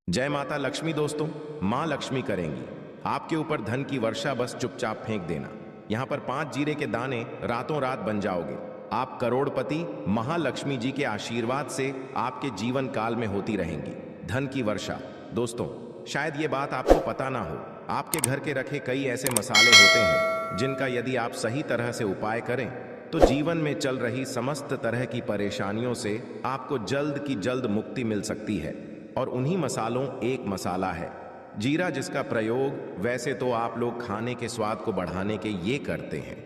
जय माता लक्ष्मी दोस्तों। माँ लक्ष्मी करेंगी आपके ऊपर धन की वर्षा, बस चुपचाप फेंक देना। यहाँ पर 5 जीरे के दाने रातों रात बन जाओगे। आप करोड़पति। महालक्ष्मी जी के आशीर्वाद से आपके जीवन काल में होती रहेंगी धन की वर्षा। दोस्तों, शायद ये बात आपको पता ना हो, आपके घर के रखे कई ऐसे मसाले होते हैं जिनका यदि आप सही तरह से उपाय करें तो जीवन में चल रही समस्त तरह की परेशानियों से आपको जल्द की जल्द मुक्ति मिल सकती है। और उन्हीं मसालों एक मसाला है जीरा, जिसका प्रयोग वैसे तो आप लोग खाने के स्वाद को बढ़ाने के ये करते हैं,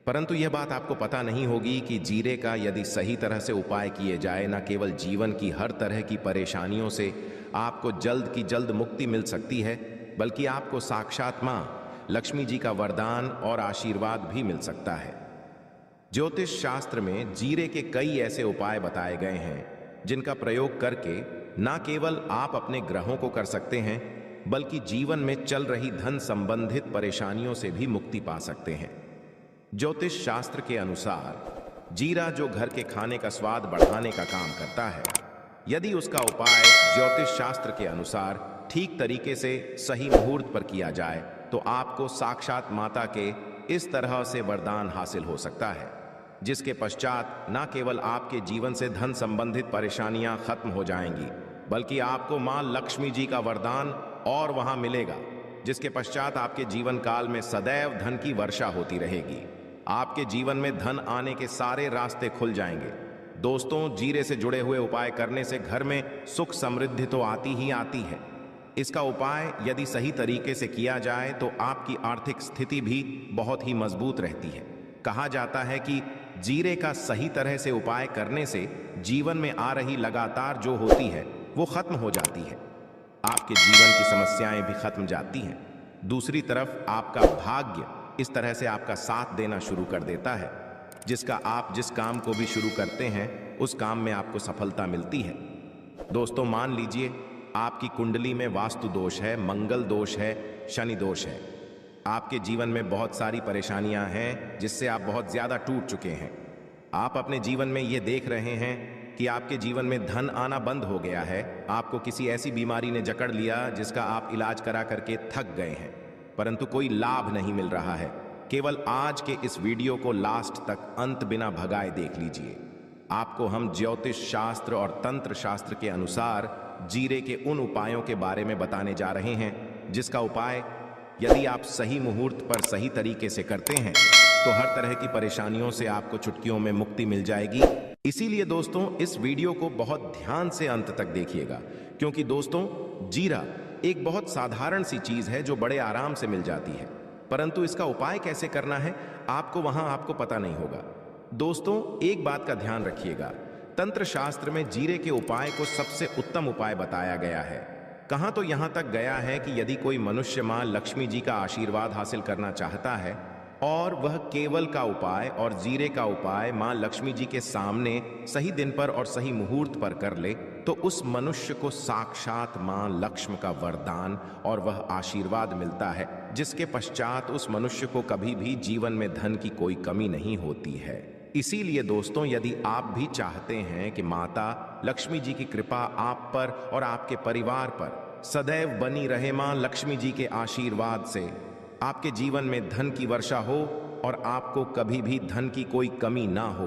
परंतु यह बात आपको पता नहीं होगी कि जीरे का यदि सही तरह से उपाय किए जाए, न केवल जीवन की हर तरह की परेशानियों से आपको जल्द की जल्द मुक्ति मिल सकती है, बल्कि आपको साक्षात मां लक्ष्मी जी का वरदान और आशीर्वाद भी मिल सकता है। ज्योतिष शास्त्र में जीरे के कई ऐसे उपाय बताए गए हैं जिनका प्रयोग करके न केवल आप अपने ग्रहों को कर सकते हैं, बल्कि जीवन में चल रही धन संबंधित परेशानियों से भी मुक्ति पा सकते हैं। ज्योतिष शास्त्र के अनुसार जीरा, जो घर के खाने का स्वाद बढ़ाने का काम करता है, यदि उसका उपाय ज्योतिष शास्त्र के अनुसार ठीक तरीके से सही मुहूर्त पर किया जाए तो आपको साक्षात माता के इस तरह से वरदान हासिल हो सकता है, जिसके पश्चात न केवल आपके जीवन से धन संबंधित परेशानियां खत्म हो जाएंगी, बल्कि आपको मां लक्ष्मी जी का वरदान और वहां मिलेगा, जिसके पश्चात आपके जीवन काल में सदैव धन की वर्षा होती रहेगी। आपके जीवन में धन आने के सारे रास्ते खुल जाएंगे। दोस्तों, जीरे से जुड़े हुए उपाय करने से घर में सुख समृद्धि तो आती ही आती है। इसका उपाय यदि सही तरीके से किया जाए तो आपकी आर्थिक स्थिति भी बहुत ही मजबूत रहती है। कहा जाता है कि जीरे का सही तरह से उपाय करने से जीवन में आ रही लगातार जो होती है वो खत्म हो जाती है। आपके जीवन की समस्याएं भी खत्म जाती हैं। दूसरी तरफ आपका भाग्य इस तरह से आपका साथ देना शुरू कर देता है, जिसका आप जिस काम को भी शुरू करते हैं उस काम में आपको सफलता मिलती है। दोस्तों, मान लीजिए आपकी कुंडली में वास्तु दोष है, मंगल दोष है, शनि दोष है। आपके जीवन में बहुत सारी परेशानियां हैं जिससे आप बहुत ज्यादा टूट चुके हैं। आप अपने जीवन में ये देख रहे हैं कि आपके जीवन में धन आना बंद हो गया है। आपको किसी ऐसी बीमारी ने जकड़ लिया जिसका आप इलाज करा करके थक गए हैं, परंतु कोई लाभ नहीं मिल रहा है। केवल आज के इस वीडियो को लास्ट तक अंत बिना भगाए देख लीजिए। आपको हम ज्योतिष शास्त्र और तंत्र शास्त्र के अनुसार जीरे के उन उपायों के बारे में बताने जा रहे हैं जिसका उपाय यदि आप सही मुहूर्त पर सही तरीके से करते हैं तो हर तरह की परेशानियों से आपको चुटकियों में मुक्ति मिल जाएगी। इसीलिए दोस्तों, इस वीडियो को बहुत ध्यान से अंत तक देखिएगा, क्योंकि दोस्तों, जीरा एक बहुत साधारण सी चीज है जो बड़े आराम से मिल जाती है, परंतु इसका उपाय कैसे करना है आपको पता नहीं होगा। दोस्तों, एक बात का ध्यान रखिएगा, तंत्र शास्त्र में जीरे के उपाय को सबसे उत्तम उपाय बताया गया है। कहां तो यहां तक गया है कि यदि कोई मनुष्य मां लक्ष्मी जी का आशीर्वाद हासिल करना चाहता है और वह केवल का उपाय और जीरे का उपाय मां लक्ष्मी जी के सामने सही दिन पर और सही मुहूर्त पर कर ले तो उस मनुष्य को साक्षात मां लक्ष्मी का वरदान और वह आशीर्वाद मिलता है, जिसके पश्चात उस मनुष्य को कभी भी जीवन में धन की कोई कमी नहीं होती है। इसीलिए दोस्तों, यदि आप भी चाहते हैं कि माता लक्ष्मी जी की कृपा आप पर और आपके परिवार पर सदैव बनी रहे, मां लक्ष्मी जी के आशीर्वाद से आपके जीवन में धन की वर्षा हो और आपको कभी भी धन की कोई कमी ना हो,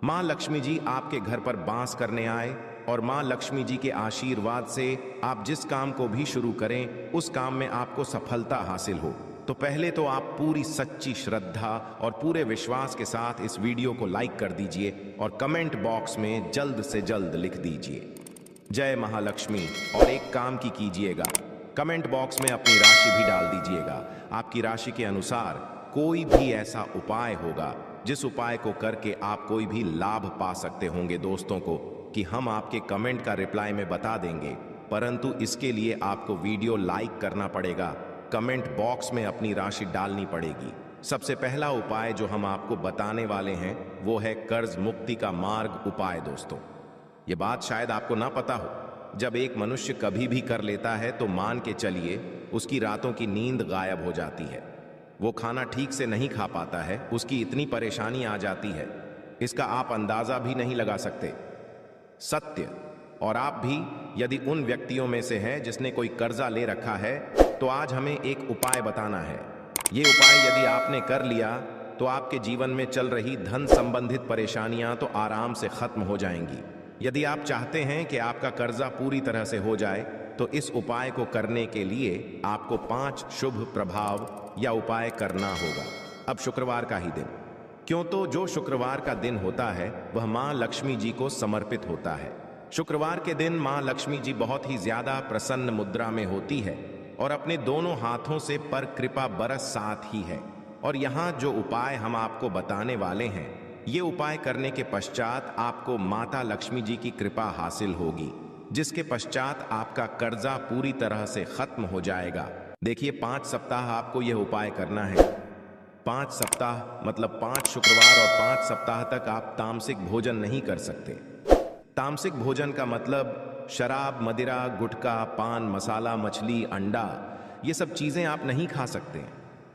मां लक्ष्मी जी आपके घर पर वास करने आए और मां लक्ष्मी जी के आशीर्वाद से आप जिस काम को भी शुरू करें उस काम में आपको सफलता हासिल हो, तो पहले तो आप पूरी सच्ची श्रद्धा और पूरे विश्वास के साथ इस वीडियो को लाइक कर दीजिए और कमेंट बॉक्स में जल्द से जल्द लिख दीजिए जय महालक्ष्मी। और एक काम की कीजिएगा, कमेंट बॉक्स में अपनी राशि भी डाल दीजिएगा। आपकी राशि के अनुसार कोई भी ऐसा उपाय होगा जिस उपाय को करके आप कोई भी लाभ पा सकते होंगे दोस्तों को, कि हम आपके कमेंट का रिप्लाई में बता देंगे, परंतु इसके लिए आपको वीडियो लाइक करना पड़ेगा, कमेंट बॉक्स में अपनी राशि डालनी पड़ेगी। सबसे पहला उपाय जो हम आपको बताने वाले हैं वो है कर्ज मुक्ति का मार्ग उपाय। दोस्तों, ये बात शायद आपको ना पता हो, जब एक मनुष्य कभी भी कर लेता है तो मान के चलिए उसकी रातों की नींद गायब हो जाती है, वो खाना ठीक से नहीं खा पाता है, उसकी इतनी परेशानी आ जाती है, इसका आप अंदाजा भी नहीं लगा सकते। सत्य और आप भी यदि उन व्यक्तियों में से है जिसने कोई कर्जा ले रखा है तो आज हमें एक उपाय बताना है। ये उपाय यदि आपने कर लिया तो आपके जीवन में चल रही धन संबंधित परेशानियां तो आराम से खत्म हो जाएंगी। यदि आप चाहते हैं कि आपका कर्जा पूरी तरह से हो जाए तो इस उपाय को करने के लिए आपको 5 शुभ प्रभाव या उपाय करना होगा। अब शुक्रवार का ही दिन, क्यों तो जो शुक्रवार का दिन होता है वह मां लक्ष्मी जी को समर्पित होता है। शुक्रवार के दिन मां लक्ष्मी जी बहुत ही ज्यादा प्रसन्न मुद्रा में होती है और अपने दोनों हाथों से पर कृपा बरस साथ ही है। और यहाँ जो उपाय हम आपको बताने वाले हैं, ये उपाय करने के पश्चात आपको माता लक्ष्मी जी की कृपा हासिल होगी, जिसके पश्चात आपका कर्जा पूरी तरह से खत्म हो जाएगा। देखिए 5 सप्ताह आपको यह उपाय करना है। 5 सप्ताह मतलब 5 शुक्रवार और 5 सप्ताह तक आप तामसिक भोजन नहीं कर सकते। तामसिक भोजन का मतलब शराब, मदिरा, गुटखा, पान मसाला, मछली, अंडा, ये सब चीजें आप नहीं खा सकते।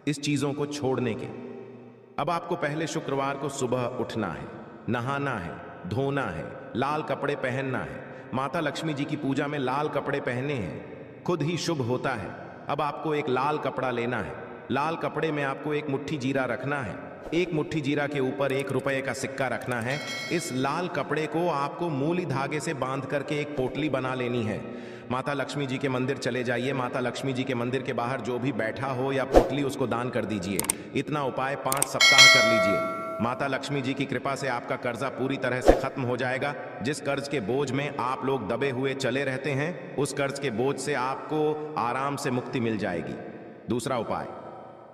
इस चीजों को छोड़ने के अब आपको पहले शुक्रवार को सुबह उठना है, नहाना है, धोना है, लाल कपड़े पहनना है। माता लक्ष्मी जी की पूजा में लाल कपड़े पहनने हैं, खुद ही शुभ होता है। अब आपको एक लाल कपड़ा लेना है। लाल कपड़े में आपको एक मुट्ठी जीरा रखना है। एक मुट्ठी जीरा के ऊपर 1 रुपए का सिक्का रखना है। इस लाल कपड़े को आपको मूली धागे से बांध करके एक पोटली बना लेनी है। माता लक्ष्मी जी के मंदिर चले जाइए। माता लक्ष्मी जी के मंदिर के बाहर जो भी बैठा हो या पोटली उसको दान कर दीजिए। इतना उपाय 5 सप्ताह कर लीजिए। माता लक्ष्मी जी की कृपा से आपका कर्जा पूरी तरह से खत्म हो जाएगा। जिस कर्ज के बोझ में आप लोग दबे हुए चले रहते हैं, उस कर्ज के बोझ से आपको आराम से मुक्ति मिल जाएगी। दूसरा उपाय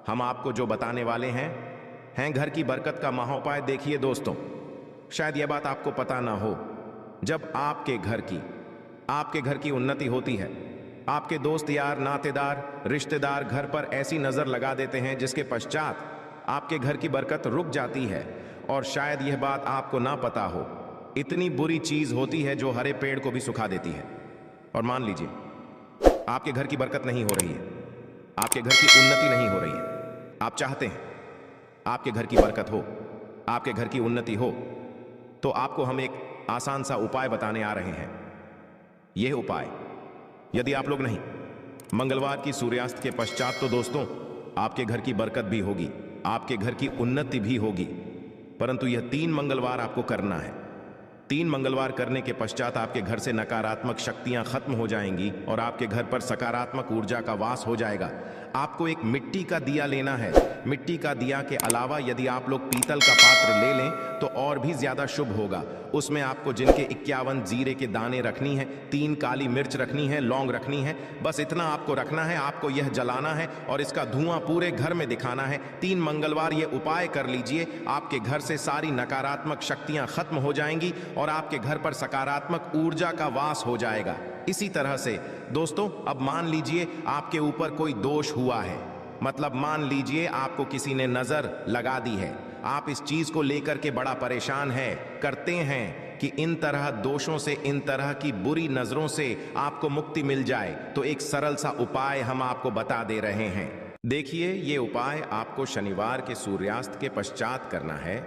हम आपको जो बताने वाले हैं घर की बरकत का महाउपाय। देखिए दोस्तों, शायद यह बात आपको पता ना हो, जब आपके घर की उन्नति होती है, आपके दोस्त यार, नातेदार, रिश्तेदार घर पर ऐसी नजर लगा देते हैं जिसके पश्चात आपके घर की बरकत रुक जाती है। और शायद यह बात आपको ना पता हो, इतनी बुरी चीज होती है जो हरे पेड़ को भी सुखा देती है। और मान लीजिए आपके घर की बरकत नहीं हो रही है, आपके घर की उन्नति नहीं हो रही है। आप चाहते हैं आपके घर की बरकत हो, आपके घर की उन्नति हो, तो आपको हम एक आसान सा उपाय बताने आ रहे हैं। यह उपाय यदि आप लोग नहीं, मंगलवार की सूर्यास्त के पश्चात तो दोस्तों आपके घर की बरकत भी होगी, आपके घर की उन्नति भी होगी। परंतु यह 3 मंगलवार आपको करना है। 3 मंगलवार करने के पश्चात आपके घर से नकारात्मक शक्तियां खत्म हो जाएंगी और आपके घर पर सकारात्मक ऊर्जा का वास हो जाएगा। आपको एक मिट्टी का दिया लेना है। मिट्टी का दिया के अलावा यदि आप लोग पीतल का पात्र ले लें तो और भी ज्यादा शुभ होगा। उसमें आपको जिनके 51 जीरे के दाने रखनी है, 3 काली मिर्च रखनी है, लौंग रखनी है, बस इतना आपको रखना है। आपको यह जलाना है और इसका धुआं पूरे घर में दिखाना है। 3 मंगलवार ये उपाय कर लीजिए, आपके घर से सारी नकारात्मक शक्तियां खत्म हो जाएंगी और आपके घर पर सकारात्मक ऊर्जा का वास हो जाएगा। इसी तरह से दोस्तों, अब मान लीजिए आपके ऊपर कोई दोष हुआ है, मतलब मान लीजिए आपको किसी ने नजर लगा दी है, आप इस चीज को लेकर के बड़ा परेशान करते हैं कि इन तरह दोषों से, इन तरह की बुरी नजरों से आपको मुक्ति मिल जाए, तो एक सरल सा उपाय हम आपको बता दे रहे हैं। देखिए, ये उपाय आपको शनिवार के सूर्यास्त के पश्चात करना है।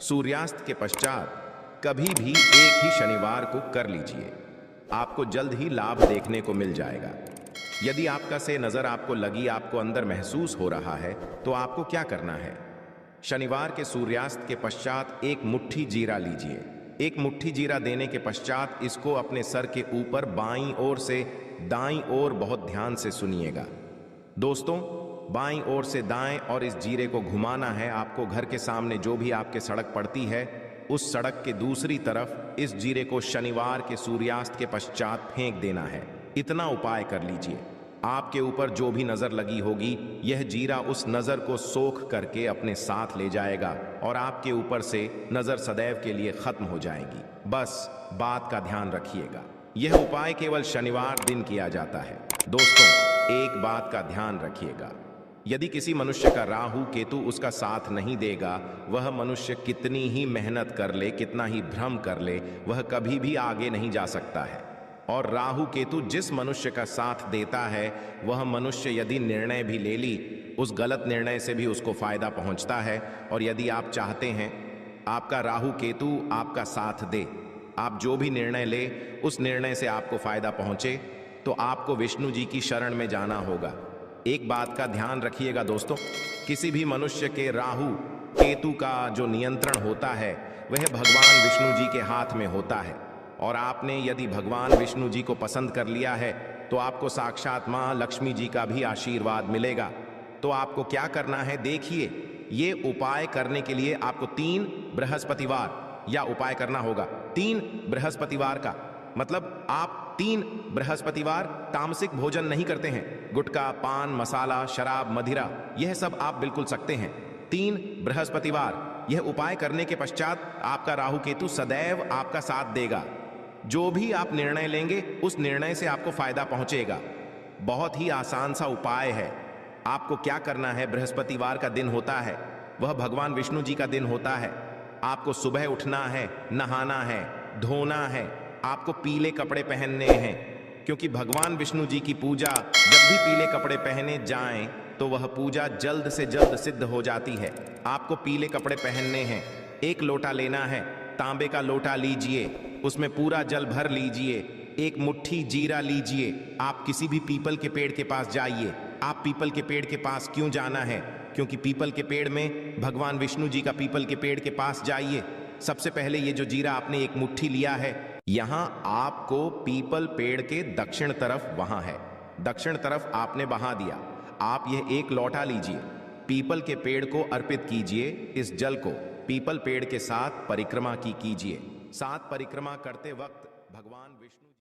सूर्यास्त के पश्चात कभी भी एक ही शनिवार को कर लीजिए, आपको जल्द ही लाभ देखने को मिल जाएगा। यदि आपका से नजर आपको लगी, आपको अंदर महसूस हो रहा है, तो आपको क्या करना है? शनिवार के सूर्यास्त के पश्चात एक मुट्ठी जीरा लीजिए। एक मुट्ठी जीरा देने के पश्चात इसको अपने सर के ऊपर बाईं ओर से दाईं ओर, बहुत ध्यान से सुनिएगा दोस्तों, बाईं ओर से दाएं और इस जीरे को घुमाना है। आपको घर के सामने जो भी आपके सड़क पड़ती है, उस सड़क के दूसरी तरफ इस जीरे को शनिवार के सूर्यास्त के पश्चात फेंक देना है। इतना उपाय कर लीजिए। आपके ऊपर जो भी नजर लगी होगी, यह जीरा उस नजर को सोख करके अपने साथ ले जाएगा और आपके ऊपर से नजर सदैव के लिए खत्म हो जाएगी। बस बात का ध्यान रखिएगा, यह उपाय केवल शनिवार दिन किया जाता है। दोस्तों, एक बात का ध्यान रखिएगा, यदि किसी मनुष्य का राहु केतु उसका साथ नहीं देगा, वह मनुष्य कितनी ही मेहनत कर ले, कितना ही भ्रम कर ले, वह कभी भी आगे नहीं जा सकता है। और राहु केतु जिस मनुष्य का साथ देता है, वह मनुष्य यदि निर्णय भी ले ली, उस गलत निर्णय से भी उसको फायदा पहुंचता है। और यदि आप चाहते हैं आपका राहु केतु आपका साथ दे, आप जो भी निर्णय ले उस निर्णय से आपको फायदा पहुंचे तो आपको विष्णु जी की शरण में जाना होगा। एक बात का ध्यान रखिएगा दोस्तों, किसी भी मनुष्य के राहु केतु का जो नियंत्रण होता है वह भगवान विष्णु जी के हाथ में होता है। और आपने यदि भगवान विष्णु जी को पसंद कर लिया है तो आपको साक्षात मां लक्ष्मी जी का भी आशीर्वाद मिलेगा। तो आपको क्या करना है देखिए, ये उपाय करने के लिए आपको 3 बृहस्पतिवार या उपाय करना होगा। 3 बृहस्पतिवार का मतलब आप 3 बृहस्पतिवार तामसिक भोजन नहीं करते हैं। गुटखा, पान मसाला, शराब, मदिरा यह सब आप बिल्कुल सकते हैं। 3 बृहस्पतिवार यह उपाय करने के पश्चात आपका राहु केतु सदैव आपका साथ देगा। जो भी आप निर्णय लेंगे उस निर्णय से आपको फायदा पहुंचेगा। बहुत ही आसान सा उपाय है। आपको क्या करना है, बृहस्पतिवार का दिन होता है, वह भगवान विष्णु जी का दिन होता है। आपको सुबह उठना है, नहाना है, धोना है, आपको पीले कपड़े पहनने हैं, क्योंकि भगवान विष्णु जी की पूजा जब भी पीले कपड़े पहने जाएं तो वह पूजा जल्द से जल्द सिद्ध हो जाती है। आपको पीले कपड़े पहनने हैं, 1 लोटा लेना है, तांबे का लोटा लीजिए, उसमें पूरा जल भर लीजिए, 1 मुट्ठी जीरा लीजिए। आप किसी भी पीपल के पेड़ के पास जाइए। आप पीपल के पेड़ के पास क्यों जाना है? क्योंकि पीपल के पेड़ में भगवान विष्णु जी का पीपल के पेड़ के पास जाइए। सबसे पहले ये जो जीरा आपने 1 मुट्ठी लिया है, यहां आपको पीपल पेड़ के दक्षिण तरफ वहां है, दक्षिण तरफ आपने बहा दिया। आप यह 1 लोटा लीजिए, पीपल के पेड़ को अर्पित कीजिए। इस जल को पीपल पेड़ के साथ परिक्रमा कीजिए। साथ परिक्रमा करते वक्त भगवान विष्णु